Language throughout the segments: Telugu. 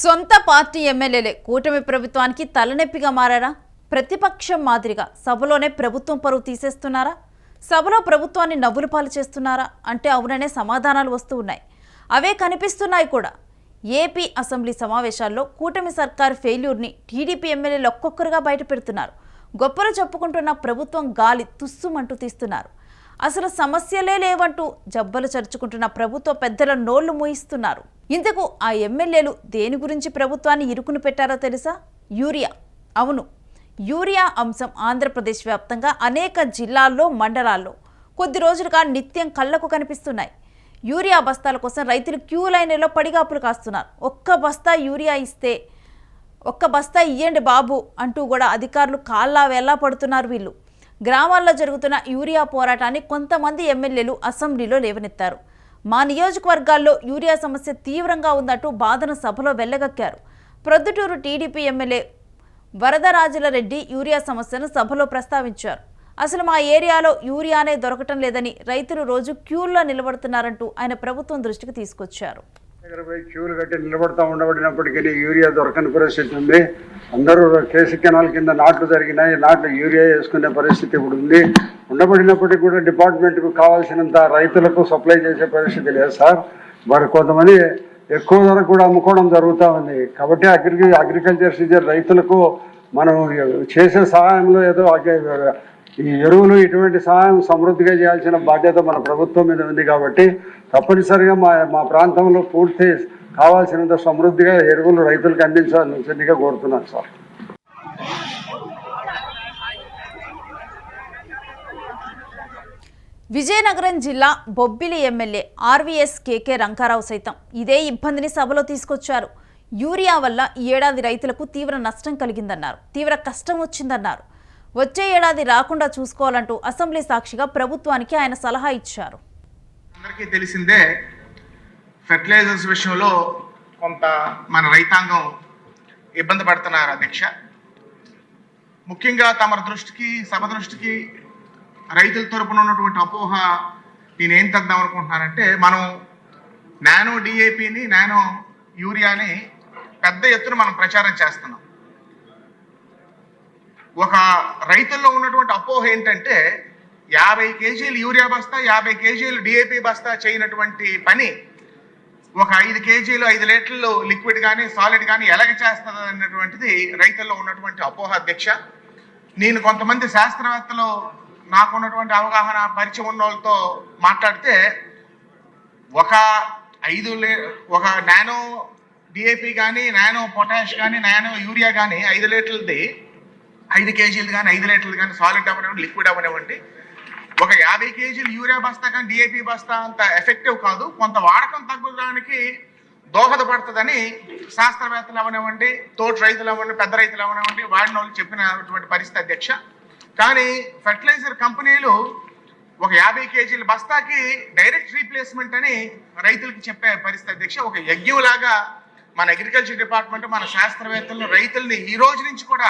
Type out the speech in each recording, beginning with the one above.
సొంత పార్టీ ఎమ్మెల్యేలే కూటమి ప్రభుత్వానికి తలనొప్పిగా మారారా? ప్రతిపక్షం మాదిరిగా సభలోనే ప్రభుత్వం పరువు తీసేస్తున్నారా? సభలో ప్రభుత్వాన్ని నవ్వుల పాలు చేస్తున్నారా అంటే అవుననే సమాధానాలు వస్తూ ఉన్నాయి. అవే కనిపిస్తున్నాయి కూడా. ఏపీ అసెంబ్లీ సమావేశాల్లో కూటమి సర్కార్ ఫెయిల్యూర్ని టీడీపీ ఎమ్మెల్యేలు ఒక్కొక్కరుగా బయటపెడుతున్నారు. గొప్పలు చెప్పుకుంటున్న ప్రభుత్వం గాలి తుస్సుమంటూ తీస్తున్నారు. అసలు సమస్యలే లేవంటూ జబ్బలు చరుచుకుంటున్న ప్రభుత్వ పెద్దల నోళ్లు మూయిస్తున్నారు. ఇందుకు ఆ ఎమ్మెల్యేలు దేని గురించి ప్రభుత్వాన్ని ఇరుకును పెట్టారో తెలుసా? యూరియా. అవును, యూరియా అంశం ఆంధ్రప్రదేశ్ వ్యాప్తంగా అనేక జిల్లాల్లో, మండలాల్లో కొద్ది రోజులుగా నిత్యం కళ్లకు కనిపిస్తున్నాయి. యూరియా బస్తాల కోసం రైతులు క్యూ లైన్లో పడిగాపులు కాస్తున్నారు. ఒక్క బస్తా యూరియా ఇస్తే ఒక్క బస్తా ఇయ్యండి బాబు అంటూ కూడా అధికారులు కాళ్ళా వేళ్ళా పడుతున్నారు. వీళ్ళు గ్రామాల్లో జరుగుతున్న యూరియా పోరాటాన్ని కొంతమంది ఎమ్మెల్యేలు అసెంబ్లీలో లేవనెత్తారు. మా నియోజకవర్గాల్లో యూరియా సమస్య తీవ్రంగా ఉందంటూ బాధను సభలో వెళ్లగక్కారు. Proddatur TDP MLA Varadarajulu Reddy urea సమస్యను సభలో ప్రస్తావించారు. అసలు మా ఏరియాలో యూరియానే దొరకటం లేదని రైతులు రోజు క్యూల్లో నిలబడుతున్నారంటూ ఆయన ప్రభుత్వం దృష్టికి తీసుకొచ్చారు. క్యూలు కట్టి నిలబడతా ఉండబడినప్పటికీ యూరియా దొరకని పరిస్థితి ఉంది. అందరూ కేసీ కెనాల్ కింద నాట్లు జరిగినాయి, నాట్లు యూరియా వేసుకునే పరిస్థితి ఇప్పుడు ఉంది. ఉండబడినప్పటికీ కూడా డిపార్ట్మెంట్కు కావాల్సినంత రైతులకు సప్లై చేసే పరిస్థితి లేదు సార్. మరి కొంతమంది ఎక్కువ ధర కూడా అమ్ముకోవడం జరుగుతూ ఉంది. కాబట్టి అగ్రికల్చర్ సీజన్ రైతులకు మనం చేసే సహాయంలో ఏదో ఈ ఎరువులు ఇటువంటి సహాయం సమృద్ధిగా చేయాల్సిన బాధ్యత మన ప్రభుత్వం మీద ఉంది. కాబట్టి తప్పనిసరిగా మా ప్రాంతంలో పూర్తి కావాల్సినంత సమృద్ధిగా ఎరువులు రైతులకు అందించాల్సిందిగా కోరుతున్నాను సార్. విజయనగరం జిల్లా బొబ్బిలి ఎమ్మెల్యే ఆర్వీఎస్ కేకే రంగారావు సైతం ఇదే ఇబ్బందిని సభలో తీసుకొచ్చారు. యూరియా వల్ల ఈ ఏడాది రైతులకు తీవ్ర నష్టం కలిగిందన్నారు. తీవ్ర కష్టం వచ్చిందన్నారు. వచ్చే ఏడాది రాకుండా చూసుకోవాలంటూ అసెంబ్లీ సాక్షిగా ప్రభుత్వానికి ఆయన సలహా ఇచ్చారు. అందరికీ తెలిసిందే, ఫెర్టిలైజర్స్ విషయంలో కొంత మన రైతాంగం ఇబ్బంది పడుతున్నారు అధ్యక్ష. ముఖ్యంగా తమ దృష్టికి, సభ దృష్టికి రైతుల తరపున ఉన్నటువంటి అపోహ నేనేం తెద్దాం అనుకుంటున్నానంటే, మనం నానో డిఏపిని, నానో యూరియాని పెద్ద ఎత్తున మనం ప్రచారం చేస్తున్నాం. ఒక రైతుల్లో ఉన్నటువంటి అపోహ ఏంటంటే 50 కేజీలు యూరియా బస్తా, 50 కేజీలు డిఏపి బస్తా చేయనటువంటి పని ఒక 5 కేజీలు 5 లీటర్లు లిక్విడ్ కానీ సాలిడ్ కానీ ఎలాగ చేస్తుంది అన్నటువంటిది రైతుల్లో ఉన్నటువంటి అపోహ అధ్యక్ష. నేను కొంతమంది శాస్త్రవేత్తలు నాకున్నటువంటి అవగాహన పరిచయం ఉన్న వాళ్ళతో మాట్లాడితే ఒక నానో డిఏపి కానీ, నానో పొటాష్ కానీ, నానో యూరియా కానీ 5 లీటర్లది, 5 కేజీలు కానీ 5 లీటర్లు కానీ సాలిడ్ అవనివ్వండి, లిక్విడ్ అవనివ్వండి, ఒక 50 కేజీలు యూరియా బస్తా కానీ డిఏపి బస్తా అంత ఎఫెక్టివ్ కాదు. కొంత వాడకం తగ్గడానికి దోహదపడుతుందని శాస్త్రవేత్తలు అవనివ్వండి, తోటి రైతులు అవ్వండి, పెద్ద రైతులు అవనివ్వండి, వాడిన వాళ్ళు చెప్పినటువంటి పరిస్థితి అధ్యక్ష. కానీ ఫెర్టిలైజర్ కంపెనీలు ఒక 50 కేజీల బస్తాకి డైరెక్ట్ రీప్లేస్మెంట్ అని రైతులకి చెప్పే పరిస్థితి అధ్యక్ష. ఒక యజ్ఞంలాగా మన అగ్రికల్చర్ డిపార్ట్మెంట్, మన శాస్త్రవేత్తలు రైతుల్ని ఈ రోజు నుంచి కూడా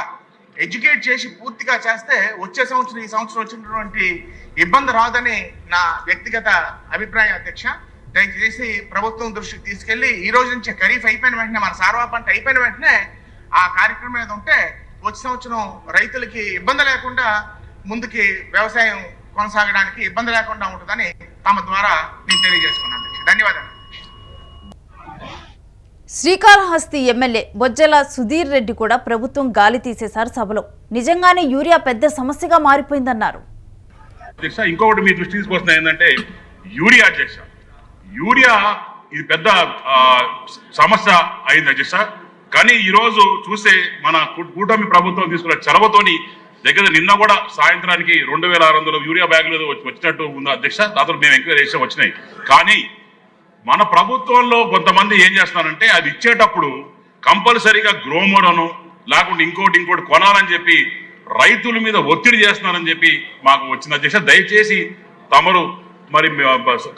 ఎడ్యుకేట్ చేసి పూర్తిగా చేస్తే వచ్చే సంవత్సరం, ఈ సంవత్సరం వచ్చినటువంటి ఇబ్బంది రాదని నా వ్యక్తిగత అభిప్రాయం అధ్యక్ష. దయచేసి ప్రభుత్వం దృష్టికి తీసుకెళ్లి ఈ రోజు నుంచి ఖరీఫ్ అయిపోయిన వెంటనే, మన సార్వా పంట అయిపోయిన వెంటనే ఆ కార్యక్రమం మీద ఉంటే వచ్చే సంవత్సరం రైతులకి ఇబ్బంది లేకుండా ముందుకి వ్యవసాయం కొనసాగడానికి ఇబ్బంది లేకుండా ఉంటుందని తమ ద్వారా నేను తెలియజేసుకున్నాను అధ్యక్ష. ధన్యవాదాలు. శ్రీకాళహస్తి ఎమ్మెల్యే బొజ్జల సుధీర్ రెడ్డి కూడా ప్రభుత్వం గాలి తీసేశారు సభలో. నిజంగానే యూరియా పెద్ద సమస్యగా మారిపోయిందన్నారు. ఇంకొకటి మీ దృష్టి తీసుకొస్తున్నా ఏంటంటే యూరియా అధ్యక్ష, యూరియా ఇది పెద్ద సమస్య అయింది అధ్యక్ష. కానీ ఈ రోజు చూస్తే మన కూటమి ప్రభుత్వం తీసుకున్న చొరవతోని దగ్గర నిన్న కూడా సాయంత్రానికి 2600 యూరియా బ్యాగులు వచ్చినట్టు ఉంది అధ్యక్ష. దాంతో మేము ఎంక్వైరీ చేసి వచ్చినాయి. కానీ మన ప్రభుత్వంలో కొంతమంది ఏం చేస్తున్నారంటే అది ఇచ్చేటప్పుడు కంపల్సరీగా గ్రోమర్ అను లేకుంటే ఇంకోటి కొనాలని చెప్పి రైతుల మీద ఒత్తిడి చేస్తున్నారని చెప్పి మాకు వచ్చిన అధ్యక్ష. దయచేసి తమరు మరి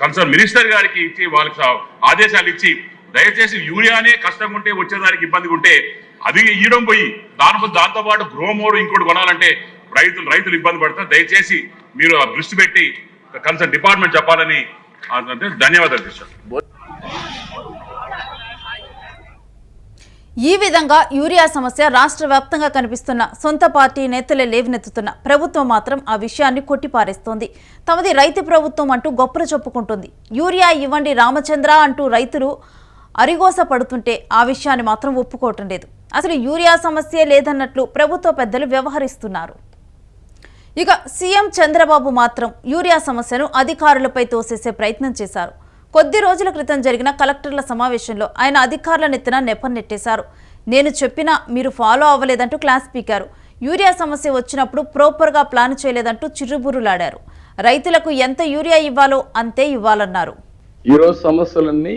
కన్సర్న్ మినిస్టర్ గారికి ఇచ్చి వాళ్ళకి ఆదేశాలు ఇచ్చి దయచేసి యూరియానే కష్టంగా ఉంటే వచ్చేదానికి ఇబ్బందిగా ఉంటే అది ఇవ్వడం పోయి దాంతోపాటు గ్రోమోర్ ఇంకోటి కొనాలంటే రైతులు ఇబ్బంది పడతారు. దయచేసి మీరు దృష్టి పెట్టి కన్సర్న్ డిపార్ట్మెంట్ చెప్పాలని ధన్యవాదాలు. ఈ విధంగా యూరియా సమస్య రాష్ట్ర వ్యాప్తంగా కనిపిస్తున్న సొంత పార్టీ నేతలే లేవనెత్తుతున్న ప్రభుత్వం మాత్రం ఆ విషయాన్ని కొట్టిపారేస్తోంది. తమది రైతు ప్రభుత్వం అంటూ గొప్పలు చెప్పుకుంటుంది. యూరియా ఇవ్వండి రామచంద్ర అంటూ రైతులు అరిగోస పడుతుంటే ఆ విషయాన్ని మాత్రం ఒప్పుకోవటం లేదు. అసలు యూరియా సమస్యే లేదన్నట్లు ప్రభుత్వ పెద్దలు వ్యవహరిస్తున్నారు. ఇక సీఎం చంద్రబాబు మాత్రం యూరియా సమస్యను అధికారులపై తోసేసే ప్రయత్నం చేశారు. కొద్ది రోజుల క్రితం జరిగిన కలెక్టర్ల సమావేశంలో ఆయన అధికారుల నెత్తిన నెప్పనెట్టేశారు. నేను చెప్పినా మీరు ఫాలో అవ్వలేదంటూ క్లాస్ పీకారు. యూరియా సమస్య వచ్చినప్పుడు ప్రాపర్గా ప్లాన్ చేయలేదంటూ చిరుబురులాడారు. రైతులకు ఎంత యూరియా ఇవ్వాలో అంతే ఇవ్వాలన్నారు. ఈరోజు సమస్యలన్నీ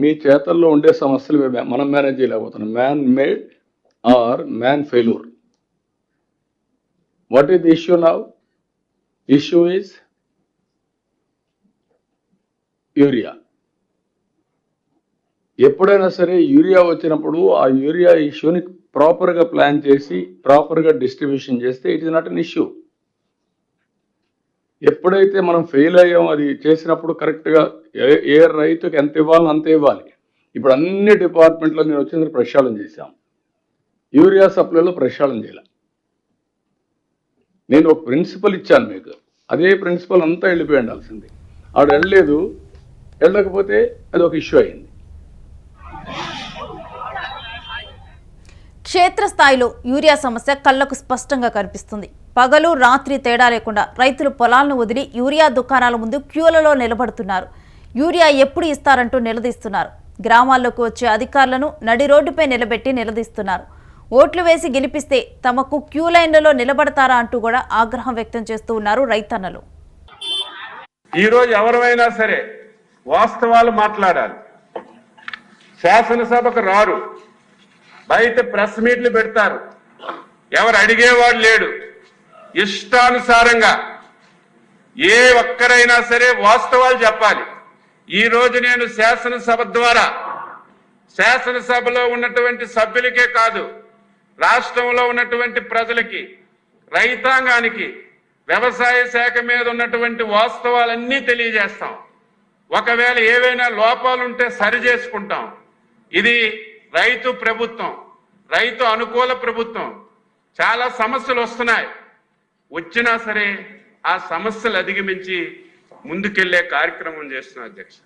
మీ చేతల్లో ఉండే సమస్యలు మనం మేనేజ్ చేయలేకపోతున్నాం. Man made or man failure. What is the issue now? Issue is urea. ఎప్పుడైనా సరే యూరియా వచ్చినప్పుడు ఆ యూరియా ఇష్యూని ప్రాపర్గా ప్లాన్ చేసి ప్రాపర్గా డిస్ట్రిబ్యూషన్ చేస్తే it is not an issue. ఎప్పుడైతే మనం ఫెయిల్ అయ్యామో అది చేసినప్పుడు కరెక్ట్గా ఏ రైతుకి ఎంత ఇవ్వాలో అంతే ఇవ్వాలి. ఇప్పుడు అన్ని డిపార్ట్మెంట్లో నేను వచ్చిన ప్రక్షాళన చేశాం. యూరియా సప్లైలో ప్రక్షాళన చేయాలి. నేను ఒక ప్రిన్సిపల్ ఇచ్చాను మీకు, అదే ప్రిన్సిపల్ అంతా వెళ్ళిపోయి ఉండాల్సింది. ఆవిడ వెళ్ళలేదు, వెళ్ళకపోతే అది ఒక ఇష్యూ అయింది. క్షేత్రస్థాయిలో యూరియా సమస్య కళ్లకు స్పష్టంగా కనిపిస్తుంది. పగలు రాత్రి తేడా లేకుండా రైతులు పొలాలను వదిలి యూరియా దుకాణాల ముందు క్యూలలో నిలబడుతున్నారు. యూరియా ఎప్పుడు ఇస్తారంటూ నిలదీస్తున్నారు. గ్రామాల్లోకి వచ్చే అధికారులను నడి రోడ్డుపై నిలబెట్టి నిలదీస్తున్నారు. ఓట్లు వేసి గెలిపిస్తే తమకు క్యూ లైన్లలో నిలబడతారా అంటూ కూడా ఆగ్రహం వ్యక్తం చేస్తూ ఉన్నారు రైతన్నలు. ఈరోజు ఎవరైనా సరే వాస్తవాలు మాట్లాడాలి. శాసనసభకు రారు, బయట ప్రెస్ మీట్లు పెడతారు, ఎవరు అడిగేవాడు లేడు. ఇష్టానుసారంగా ఏ ఒక్కరైనా సరే వాస్తవాలు చెప్పాలి. ఈ రోజు నేను శాసనసభ ద్వారా శాసనసభలో ఉన్నటువంటి సభ్యులకే కాదు, రాష్ట్రంలో ఉన్నటువంటి ప్రజలకి, రైతాంగానికి, వ్యవసాయ శాఖ మీద ఉన్నటువంటి వాస్తవాలన్నీ తెలియజేస్తాం. ఒకవేళ ఏవైనా లోపాలుంటే సరి చేసుకుంటాం. ఇది రైతు ప్రభుత్వం, రైతు అనుకూల ప్రభుత్వం. చాలా సమస్యలు వస్తున్నాయి, వచ్చినా సరే ఆ సమస్యలు అధిగమించి ముందుకెళ్లే కార్యక్రమం చేస్తున్నాం అధ్యక్ష.